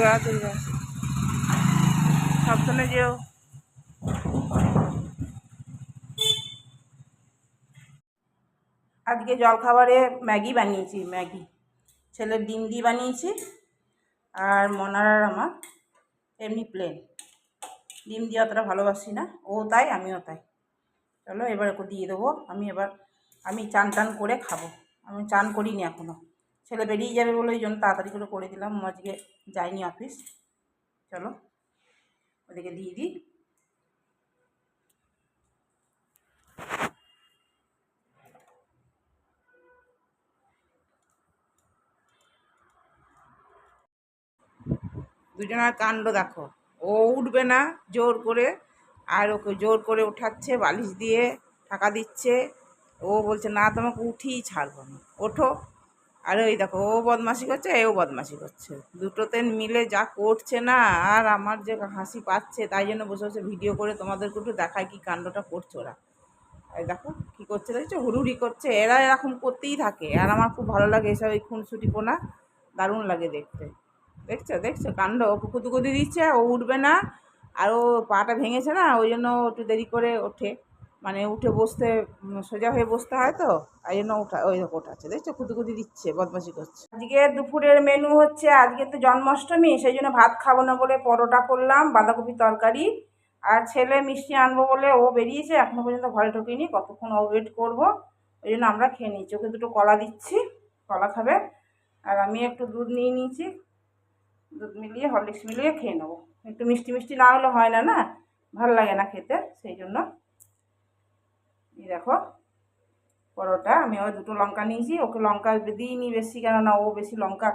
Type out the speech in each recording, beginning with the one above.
দুর্গা দুর্গা সাবধানে যেও। আজকে জলখাবারে ম্যাগি বানিয়েছি, ম্যাগি ছেলের ডিম দিয়ে বানিয়েছি, আর মনার আর আমার এমনি প্লেন। ডিম দিয়ে অতটা ভালোবাসি না, ও তাই আমিও তাই। চলো এবার ওকে দিয়ে দেবো। আমি চান টান করে খাবো। আমি চান করিনি এখনও, ছেলে বেরিয়ে যাবে বলে ওই জন্য তাড়াতাড়ি করে দিলাম। আজকে যাইনি অফিস। চলো ওদিকে দিয়ে দিই। দুজনের কাণ্ড দেখো, ও উঠবে না জোর করে, আর ওকে জোর করে ওঠাচ্ছে, বালিশ দিয়ে টাকা দিচ্ছে। ও বলছে না তোমাকে উঠিই ছাড়বো না, ওঠো। আর ওই দেখো ও বদমাশি করছে, এও বদমাশি করছে, দুটোতে মিলে যা করছে না। আর আমার যে হাসি পাচ্ছে, তাই জন্য বসে বসে ভিডিও করে তোমাদেরকে একটু দেখায় কি কাণ্ডটা করছে ওরা। এই দেখো কী করছে, দেখছো হুড়ুহুড়ি করছে। এরা এরকম করতেই থাকে, আর আমার খুব ভালো লাগে এসব, এই খুনসুটিপোনা দারুণ লাগে দেখতে। দেখছো দেখছো কাণ্ড, ওকে কুতুকুতি দিচ্ছে, ও উঠবে না। আর ও পাটা ভেঙেছে না, ওই জন্য একটু দেরি করে ওঠে, মানে উঠে বসতে সোজা হয়ে বসতে হয় তো, তাই জন্য ওই দেখো ওঠাচ্ছে, দেখছো কুতুকুতি দিচ্ছে, বদমাশি করছে। আজকে দুপুরের মেনু হচ্ছে, আজকে তো জন্মাষ্টমী, সেই জন্য ভাত খাবো না বলে পরোটা করলাম, বাঁধাকপি তরকারি। আর ছেলে মিষ্টি আনবো বলে ও বেরিয়েছে, এখনো পর্যন্ত ঘরে ঢোকেনি, কতক্ষণ ও ওয়েট করবো, ওই জন্য আমরা খেয়ে নিচ্ছি। ওকে দুটো কলা দিচ্ছি, কলা খাবে। আর আমি একটু দুধ নিয়ে নিয়েছি, দুধ মিলিয়ে হরলিক্স মিলিয়ে খেয়ে নেবো। একটু মিষ্টি মিষ্টি না হলে হয় না, না ভালো লাগে না খেতে, সেই জন্য। এই দেখো পরোটা, আমি ওই দুটো লঙ্কা নিয়েছি, ওকে লঙ্কা দিইনি বেশি, কেননা ও বেশি লঙ্কা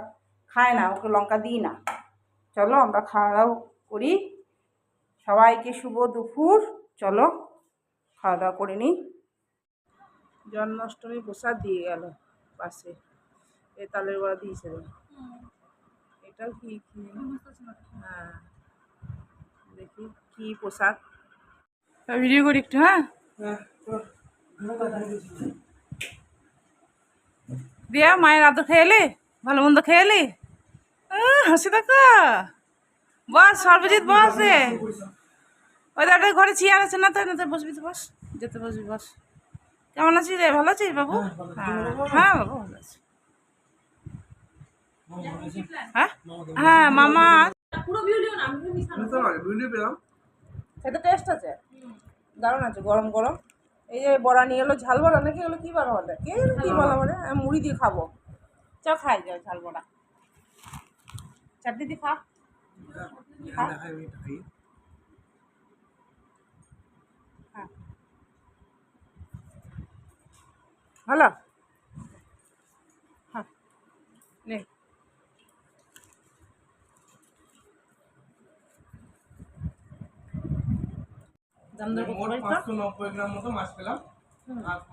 খায় না, ওকে লঙ্কা দিই না। চলো আমরা খাওয়া দাওয়া করি। সবাইকে শুভ দুপুর। চলো খাওয়া দাওয়া করে নিই। জন্মাষ্টমী প্রসাদ দিয়ে গেল পাশে, এ তালের বড়া দিয়েছিল। এটাও কি, হ্যাঁ দেখি কি প্রসাদ। ভিডিও করি একটু, হ্যাঁ দিয়া মায়ের আদর খেয়ে এলি, ভালো মন্দ খেয়ে এলি, হাসি দেখা। বস সর্বজিৎ বস রে, ওই দাদা ঘরে চেয়ার আছে না, তাই না, বসবি তো বস, যেতে বসবি বস। কেমন আছিস রে, ভালো আছিস বাবু? হ্যাঁ হ্যাঁ বাবু ভালো আছি। হ্যাঁ হ্যাঁ মামা খেতে টেস্ট আছে, দারুণ আছে, গরম গরম। এই যে বড়া নিয়ে এলো, ঝাল বড়া নাকি এগুলো, কী বড়া বলে, কে কী বলা বলে, আমি মুড়ি দিয়ে খাবো। চ খাই যায় ঝাল বড়া, চাটনি দিয়ে খা। হ্যাঁ ভালো, হ্যাঁ নে। দাম দর করতে পারিস তো? 590 গ্রাম মতো মাছ পেলাম,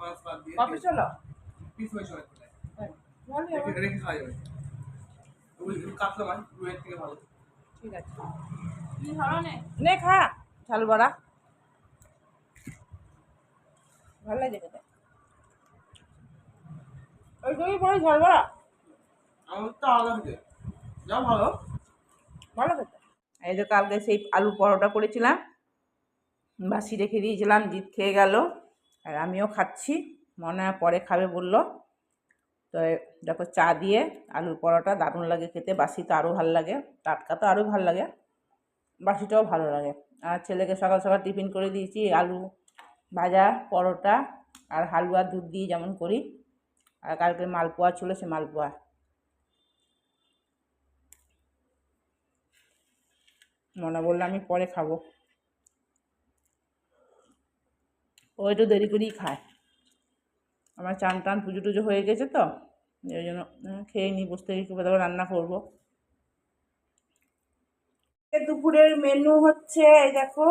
মাছ বাদ দিয়ে কত ছিল পিস হয়েছে রেখে খাওয়া যাবে। ওই কাতলা মাছ রুইয়ের থেকে ভালো। ঠিক আছে কি ধরনের নে খা, ঝাল বড়া ভালো লাগে খেতে। ওই তুমি পরে ঝাল বড়া আমার তো আলাদা খেতে যা ভালো, ভালো খেতে। এই যে কালকে সেই আলু পরোটা করেছিলাম, বাসি রেখে দিয়েছিলাম, জিৎ খেয়ে গেল, আর আমিও খাচ্ছি, মনে হয় পরে খাবে বললো। তো দেখো চা দিয়ে আলুর পরোটা দারুণ লাগে খেতে, বাসি তো আরও ভালো লাগে, টাটকা তো আরও ভালো লাগে, বাসিটাও ভালো লাগে। আর ছেলেকে সকাল সকাল টিফিন করে দিয়েছি, আলু ভাজা, পরোটা আর হালুয়া দুধ দিয়ে যেমন করি। আর কালকে মালপোয়া ছিল, সে মালপোয়া। মনে বললো আমি পরে খাবো, ও একটু দেরি করেই খায়। আমার চান টান পুজো টুজো হয়ে গেছে তো, ওই জন্য খেয়ে নিই, বসতে গিয়ে তারপর রান্না করবো। দুপুরের মেনু হচ্ছে এই দেখো,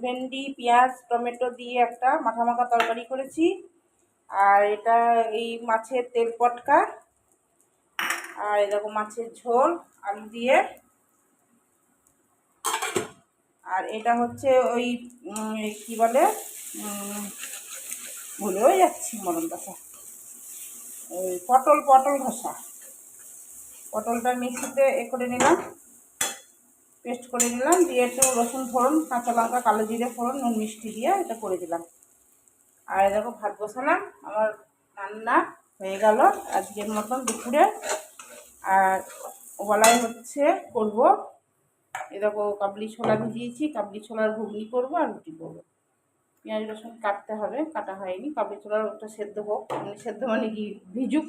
ভেন্ডি পেঁয়াজ টমেটো দিয়ে একটা মাখা মাখা তরকারি করেছি। আর এটা এই মাছের তেল পটকা, আর এই দেখো মাছের ঝোল আলু দিয়ে। আর এটা হচ্ছে ওই কি বলে, ভুলেও যাচ্ছি মরণ কথা, ওই পটল ঘষা, পটলটা মিক্সিতে এ করে নিলাম, পেস্ট করে নিলাম, দিয়ে একটু রসুন ফোড়ন, কাঁচা লঙ্কা, কালো জিরে ফোড়ন, নুন মিষ্টি দিয়ে এটা করে দিলাম। আর দেখো ভাত বসালাম, আমার রান্না হয়ে গেল আজকের মতন দুপুরে। আর ওবেলায় হচ্ছে করবো, দেখো কাবলি ছোলা ভিজিয়েছি, কাবলি ছোলার ঘুগনি করবো আর রুটি করবো। পেঁয়াজ রসুন কাটতে হবে, কাটা হয়নি। কাবলি ছোলার ওটা সেদ্ধ হোক, সেদ্ধ মানে কি ভিজুক।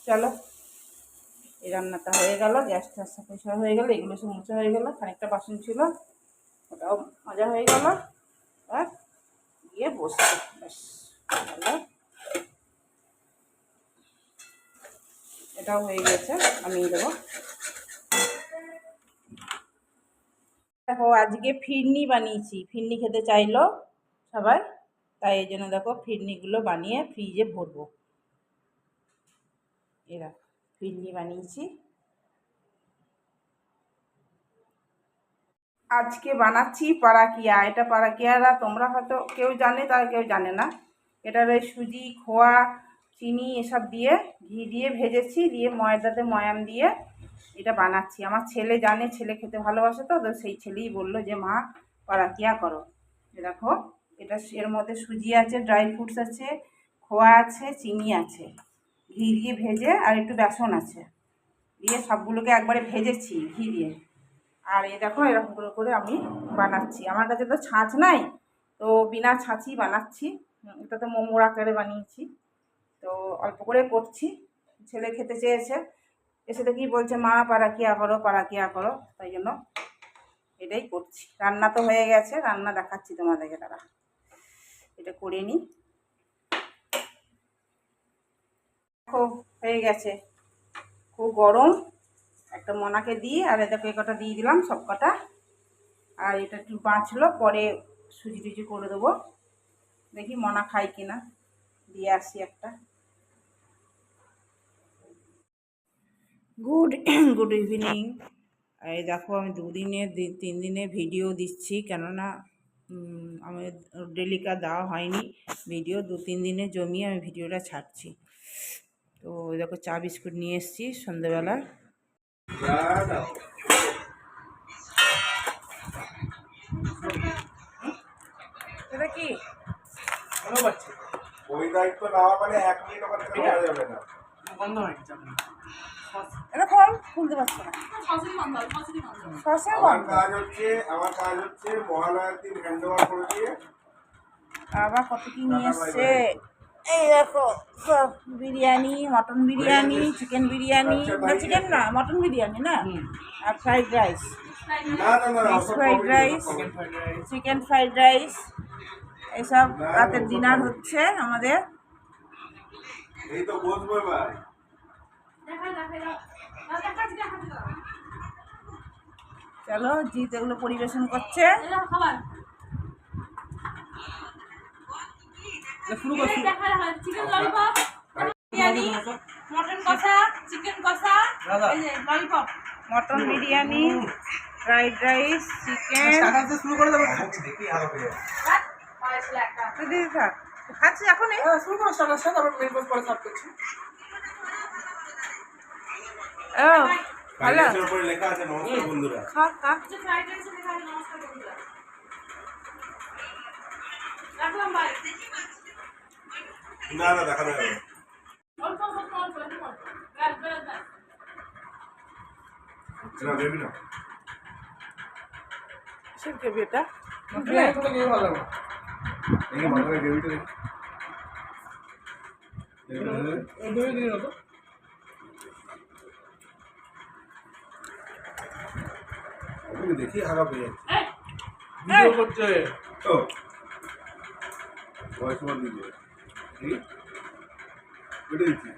চলো, এই রান্নাটা হয়ে গেল, গ্যাসটা পরিষ্কার হয়ে গেল, এগুলো সব মোছা হয়ে গেল, খানিকটা বাসন ছিল ওটাও মজা হয়ে গেল। আর গিয়ে বসছি, ব্যাস এটাও হয়ে গেছে, আমি দেবো। দেখো আজকে ফিরনি বানিয়েছি, ফিরনি খেতে চাইলো সবাই, তাই এই জন্য দেখো ফিরনিগুলো বানিয়ে ফ্রিজে ভরবো। এরা ফিরনি বানিয়েছি। আজকে বানাচ্ছি পারাকিয়া। এটা পারাকিয়ারা তোমরা হয়তো কেউ জানে, তার কেউ জানে না। এটার ওই সুজি, খোয়া, চিনি এসব দিয়ে ঘি দিয়ে ভেজেছি, দিয়ে ময়দাতে ময়াম দিয়ে এটা বানাচ্ছি। আমার ছেলে জানে, ছেলে খেতে ভালোবাসে, তো সেই ছেলেই বললো যে মা পারাকিয়া করো। দেখো এটা এর মধ্যে সুজি আছে, ড্রাই ফ্রুটস আছে, খোয়া আছে, চিনি আছে, ঘি দিয়ে ভেজে, আর একটু বেসন আছে, দিয়ে সবগুলোকে একবারে ভেজেছি ঘি দিয়ে। আর এই দেখো এরকম করে আমি বানাচ্ছি। আমার কাছে তো ছাঁচ নাই, তো বিনা ছাঁচই বানাচ্ছি। এটা তো মোমোর আকারে বানিয়েছি, তো অল্প করে করছি। ছেলে খেতে চেয়েছে, এসে দেখি বলছে মা পারাকিয়া করো, পারাকিয়া করো, তাই জন্য এটাই করছি। রান্না তো হয়ে গেছে, রান্না দেখাচ্ছি তোমাদেরকে, তারা এটা করে নিই। দেখো হয়ে গেছে, খুব গরম। একটা মনাকে দিই, আর এটাকে কটা দিয়ে দিলাম সব কটা। আর এটা একটু বাঁচলো, পরে সুজি টুজি করে দেবো। দেখি মনা খাই কিনা, দিয়ে আসি একটা। Good evening. এই দেখো আমি 3 দিনে ভিডিও দিচ্ছি, কেননা আমি ডেলিকা দেওয়া হয়নি ভিডিও। 2-3 দিনে জমিয়ে আমি ভিডিওটা ছাড়ছি। তো দেখো চা বিস্কুট নিয়ে এসেছি সন্ধ্যেবেলা। এটা কি ওই দায়িত্ব নেওয়া মানে 1 মিনিট ওখান থেকে করা যাবে না, বন্ধ হয়ে গেছে। এটা ফল খুলতে পারছে না, আমার কাজ হচ্ছে মহালয়ার দিন হ্যান্ড ওভার করে দিয়ে। আবার কত কি নিয়ে এসছে, এই দেখো biryani, mutton biryani, chicken biryani, chicken না মটন বিরিয়ানি না, আর fried rice, fried rice, chicken fried rice, এইসব রাতের ডিনার হচ্ছে আমাদের। এই তো বসবো ভাই, চলো জিৎ এগুলো পরিবেশন করছে। চিকেন ললিপপ, বিরিয়ানি, মটন কষা, চিকেন কষা, lollipop, mutton biryani, fried rice, chicken. শুরু করে দেবো, খাচ্ছি এখন শুরু করো সবার সাথে, আবার মেন কোর্স পরে সার্ভ করছি। ও ভালো উপরে লেখা আছে নমস্কার বন্ধুরা, খা খা। ফ্রাইড রাইস লেখা আছে নমস্কার বন্ধুরা, রাখলাম ভাই। না না দেখা যাবে না, অল্প অল্প অল্প অল্প গাল গাল গাল না বেবি না সব কে বেটা মতলে তো কি ভালো লাগে এই মতলে বেবিটা দেখ এই বেবি দিন তো আমি দেখি আগা পেয়ে ভিডিও করছে তো ভয়েস ওভার দিবে ঠিক এটা দিচ্ছি